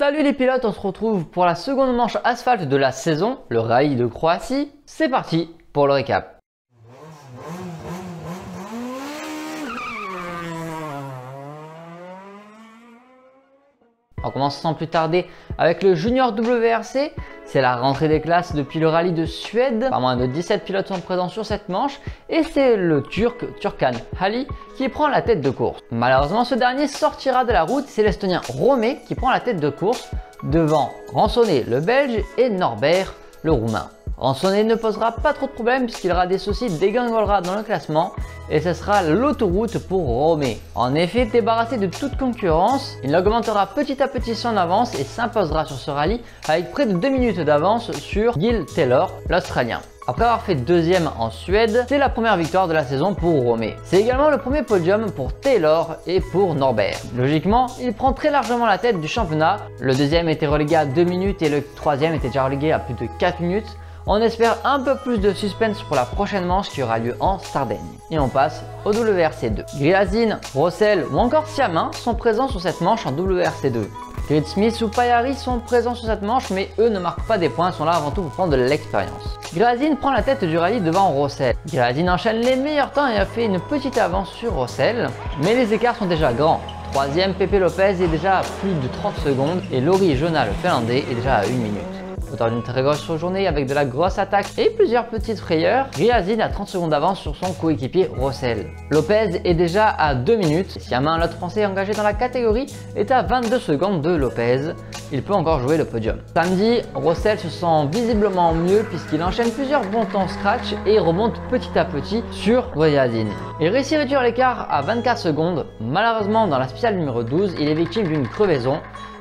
Salut les pilotes, on se retrouve pour la seconde manche asphalte de la saison, le rallye de Croatie. C'est parti pour le récap. On commence sans plus tarder avec le Junior WRC. C'est la rentrée des classes depuis le rallye de Suède. Pas moins de 17 pilotes sont présents sur cette manche et c'est le Turc Turkan Ali qui prend la tête de course. Malheureusement, ce dernier sortira de la route. C'est l'Estonien Romé qui prend la tête de course devant Ransonnet le Belge et Norbert le Roumain. Ransonnet ne posera pas trop de problèmes puisqu'il aura des soucis, dégringolera dans le classement et ce sera l'autoroute pour Romé. En effet, débarrassé de toute concurrence, il augmentera petit à petit son avance et s'imposera sur ce rallye avec près de 2 minutes d'avance sur Gil Taylor, l'Australien. Après avoir fait deuxième en Suède, c'est la première victoire de la saison pour Romé. C'est également le premier podium pour Taylor et pour Norbert. Logiquement, il prend très largement la tête du championnat. Le deuxième était relégué à 2 minutes et le troisième était déjà relégué à plus de 4 minutes. On espère un peu plus de suspense pour la prochaine manche qui aura lieu en Sardaigne. Et on passe au WRC2. Gryazin, Rossel ou encore Siamin sont présents sur cette manche en WRC2. Grid Smith ou Payari sont présents sur cette manche, mais eux ne marquent pas des points, sont là avant tout pour prendre de l'expérience. Gryazin prend la tête du rallye devant Rossel. Gryazin enchaîne les meilleurs temps et a fait une petite avance sur Rossel, mais les écarts sont déjà grands. Troisième, Pepe Lopez est déjà à plus de 30 secondes et Lauri Jona, le Finlandais, est déjà à 1 minute. Autant d'une très grosse journée avec de la grosse attaque et plusieurs petites frayeurs, Gryazin a 30 secondes d'avance sur son coéquipier Rossel. Lopez est déjà à 2 minutes. Siamin, l'autre français engagé dans la catégorie, est à 22 secondes de Lopez. Il peut encore jouer le podium. Samedi, Rossel se sent visiblement mieux puisqu'il enchaîne plusieurs bons temps scratch et remonte petit à petit sur Gryazin. Il réussit à réduire l'écart à 24 secondes. Malheureusement, dans la spéciale numéro 12, il est victime d'une crevaison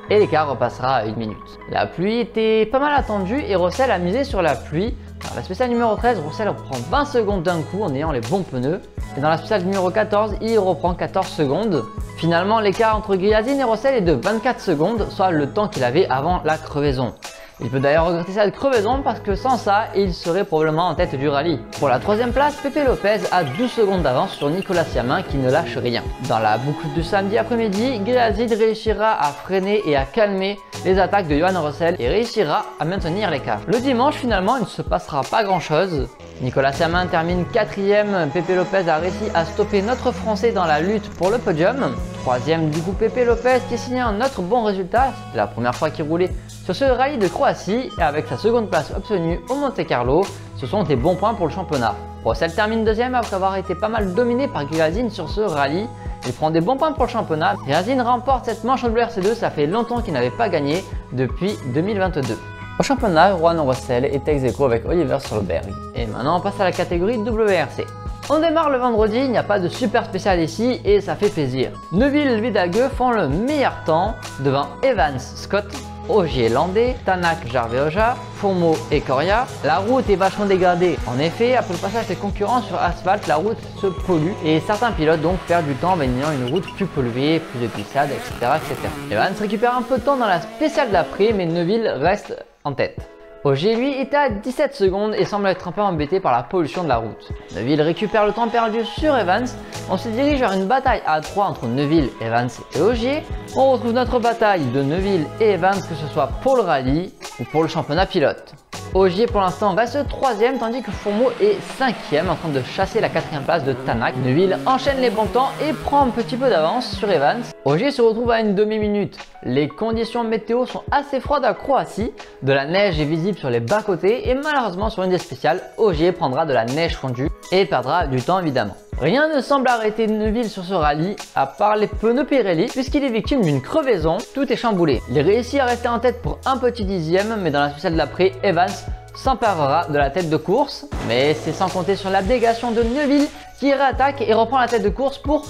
et l'écart repassera à 1 minute. La pluie était pas mal attendue et Rossel a misé sur la pluie. Dans la spéciale numéro 13, Rossel reprend 20 secondes d'un coup en ayant les bons pneus. Et dans la spéciale numéro 14, il reprend 14 secondes. Finalement, l'écart entre Gryazin et Rossel est de 24 secondes, soit le temps qu'il avait avant la crevaison. Il peut d'ailleurs regretter cette crevaison parce que sans ça, il serait probablement en tête du rallye. Pour la troisième place, Pepe Lopez a 12 secondes d'avance sur Nicolas Siamin qui ne lâche rien. Dans la boucle du samedi après-midi, Gryazin réussira à freiner et à calmer les attaques de Johan Rossel et réussira à maintenir l'écart. Le dimanche, finalement, il ne se passera pas grand-chose. Nicolas Siamin termine 4ème, Pepe Lopez a réussi à stopper notre Français dans la lutte pour le podium. 3ème du coup Pepe Lopez qui signe un autre bon résultat, c'est la première fois qu'il roulait sur ce rallye de Croatie et avec sa seconde place obtenue au Monte Carlo, ce sont des bons points pour le championnat. Rossel termine 2ème après avoir été pas mal dominé par Gryazin sur ce rallye. Il prend des bons points pour le championnat. Gryazin remporte cette manche en WRC2, ça fait longtemps qu'il n'avait pas gagné depuis 2022. Au championnat, Johan Rossel est ex-aequo avec Oliver Solberg. Et maintenant on passe à la catégorie WRC. On démarre le vendredi, il n'y a pas de super spécial ici et ça fait plaisir. Neuville Vidague font le meilleur temps devant Evans Scott, Ogier Landais, Tanak Jarveoja, Fourmeau et Coria. La route est vachement dégradée. En effet, après le passage des concurrents sur asphalte, la route se pollue et certains pilotes donc perdent du temps en ayant une route plus polluée, plus de glissades, etc. Evans récupère un peu de temps dans la spéciale d'après, mais Neuville reste en tête. Ogier lui est à 17 secondes et semble être un peu embêté par la pollution de la route. Neuville récupère le temps perdu sur Evans. On se dirige vers une bataille à 3 entre Neuville, Evans et Ogier. On retrouve notre bataille de Neuville et Evans, que ce soit pour le rallye ou pour le championnat pilote. Ogier pour l'instant reste 3ème tandis que Fourmeau est 5ème en train de chasser la 4ème place de Tanak. Neuville enchaîne les bons temps et prend un petit peu d'avance sur Evans. Ogier se retrouve à une demi-minute. Les conditions météo sont assez froides à Croatie. De la neige est visible sur les bas-côtés et malheureusement sur une des spéciales, Ogier prendra de la neige fondue et perdra du temps évidemment. Rien ne semble arrêter Neuville sur ce rallye, à part les pneus Pirelli, puisqu'il est victime d'une crevaison, tout est chamboulé. Il réussit à rester en tête pour un petit dixième, mais dans la spéciale d'après, Evans s'emparera de la tête de course. Mais c'est sans compter sur l'abnégation de Neuville qui réattaque et reprend la tête de course pour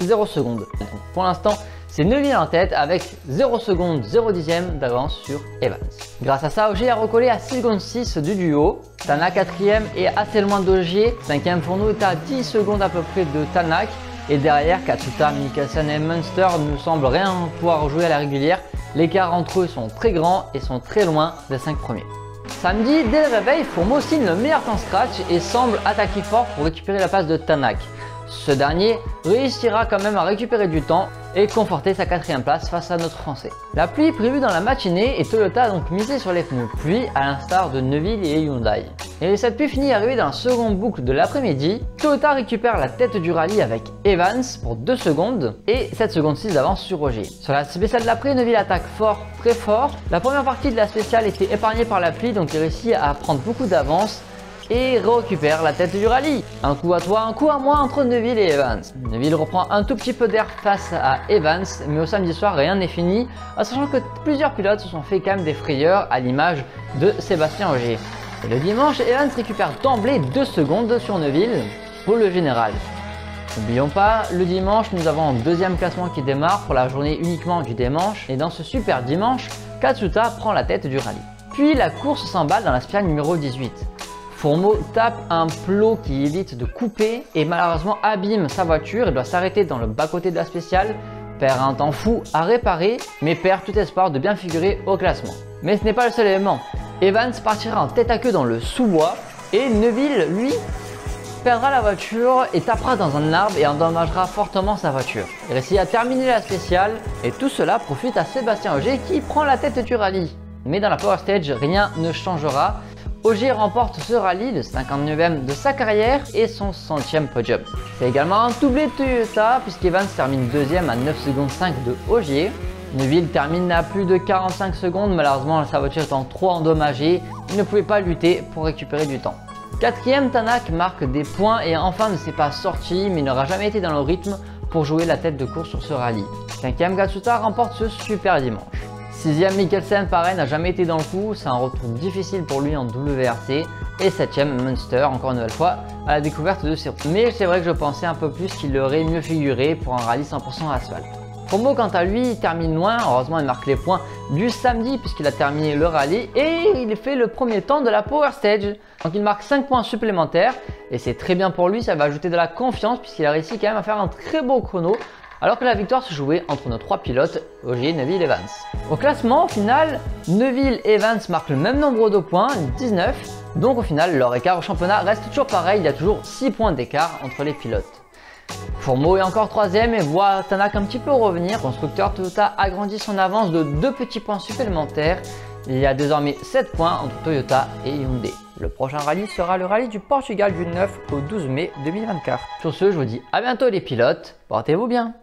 0 secondes. Pour l'instant, c'est Neuville en tête avec 0 secondes 0 dixième d'avance sur Evans. Grâce à ça, Ogier a recollé à 6 secondes 6 du duo. Tanak 4ème et assez loin d'Ogier. 5ème Fourneau est à 10 secondes à peu près de Tanak. Et derrière, Katsuta, Mikkelsen et Munster ne semblent rien pouvoir jouer à la régulière. Les écarts entre eux sont très grands et sont très loin des 5 premiers. Samedi, dès le réveil, Fourmeau signe le meilleur temps scratch et semble attaquer fort pour récupérer la place de Tanak. Ce dernier réussira quand même à récupérer du temps et conforter sa 4e place face à notre Français. La pluie est prévue dans la matinée et Toyota a donc misé sur les pneus pluie à l'instar de Neuville et Hyundai. Et cette pluie finit arrivée dans la seconde boucle de l'après-midi. Toyota récupère la tête du rallye avec Evans pour 2 secondes et 7 secondes 6 d'avance sur Ogier. Sur la spéciale d'après, Neuville attaque fort, très fort. La première partie de la spéciale était épargnée par la pluie, donc il réussit à prendre beaucoup d'avance et récupère la tête du rallye. Un coup à toi, un coup à moi entre Neuville et Evans. Neuville reprend un tout petit peu d'air face à Evans, mais au samedi soir rien n'est fini, sachant que plusieurs pilotes se sont fait quand même des frayeurs à l'image de Sébastien Ogier. Et le dimanche, Evans récupère d'emblée 2 secondes sur Neuville pour le général. N'oublions pas, le dimanche, nous avons un deuxième classement qui démarre pour la journée uniquement du dimanche. Et dans ce super dimanche, Katsuta prend la tête du rallye. Puis la course s'emballe dans la spirale numéro 18. Fourmeau tape un plot qui évite de couper et malheureusement abîme sa voiture et doit s'arrêter dans le bas-côté de la spéciale, perd un temps fou à réparer, mais perd tout espoir de bien figurer au classement. Mais ce n'est pas le seul élément. Evans partira en tête à queue dans le sous-bois et Neuville, lui, perdra la voiture et tapera dans un arbre et endommagera fortement sa voiture. Il réussit à terminer la spéciale et tout cela profite à Sébastien Ogier qui prend la tête du rallye. Mais dans la Power Stage, rien ne changera. Ogier remporte ce rallye, le 59e de sa carrière et son 100e podium. C'est également un doublé de Toyota puisqu'Evans termine 2e à 9 secondes 5 de Ogier. Neuville termine à plus de 45 secondes, malheureusement sa voiture étant trop endommagée, il ne pouvait pas lutter pour récupérer du temps. 4e, Tanak marque des points et enfin ne s'est pas sorti, mais il n'aura jamais été dans le rythme pour jouer la tête de course sur ce rallye. 5e, Katsuta remporte ce super dimanche. 6e, Mikkelsen pareil n'a jamais été dans le coup, c'est un retour difficile pour lui en WRC. Et 7e, Munster encore une nouvelle fois à la découverte de ses roues. Mais c'est vrai que je pensais un peu plus qu'il aurait mieux figuré pour un rallye 100% asphalte. Fourmeau quant à lui termine loin, heureusement il marque les points du samedi puisqu'il a terminé le rallye et il fait le premier temps de la Power Stage. Donc il marque 5 points supplémentaires et c'est très bien pour lui, ça va ajouter de la confiance puisqu'il a réussi quand même à faire un très beau chrono alors que la victoire se jouait entre nos 3 pilotes, Ogier, Neuville et Evans. Au classement, au final, Neuville et Evans marquent le même nombre de points, 19, donc au final leur écart au championnat reste toujours pareil, il y a toujours 6 points d'écart entre les pilotes. Fourmeau est encore 3e et voit Tanak un petit peu revenir. Constructeur Toyota agrandit son avance de 2 petits points supplémentaires. Il y a désormais 7 points entre Toyota et Hyundai. Le prochain rallye sera le rallye du Portugal du 9 au 12 mai 2024. Sur ce, je vous dis à bientôt les pilotes, portez-vous bien.